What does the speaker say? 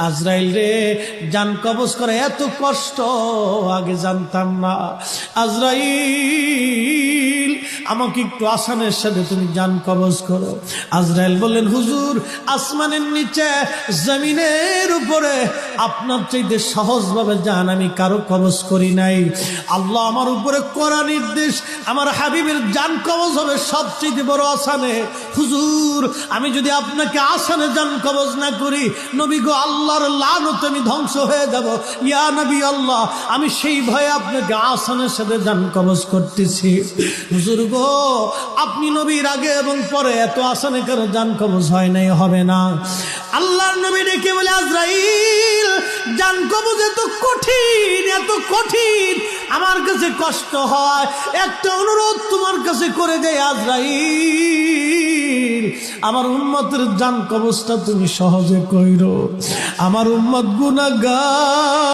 আজরাইল রে, জান কবজ করে এত কষ্ট আগে জানতাম না। আজরাইল, আমাকে একটু আসানের সাথে তুমি জান কবজ করো। আজরাইল বললেন, হুজুর, আসমানের নিচে জমিনের উপরে আপনার চাইতে সহজভাবে জান আমি কারো কবজ করি নাই। আল্লাহ আমার উপরে করা নির্দেশ, আমার হাবিবের জান কবজ হবে সবচেয়ে বড় আসানে। হুজুর, আমি যদি আপনাকে আসানে জান কবজ না করি, নবী গো, আল্লাহর লানতে আমি ধ্বংস হয়ে যাব। ইয়া নবী আল্লাহ, আমি সেই ভয়ে আপনাকে আসানের সাথে জান কবজ করতেছি। হুজুর গো, আপনি নবীর আগে এবং পরে এত আসানে কারো জান কবজ হয় নাই, হবে না। আল্লাহর নবী ডেকে বলে, আজরাইল, জান কবজ এত কঠিন, এত কঠিন, আমার কাছে কষ্ট হয়। একটা অনুরোধ তোমার কাছে করে দেয় আজরাইল, আমার উম্মতের জান কবজটা তুমি সহজে কইরো। আমার উম্মত গুনাহগার,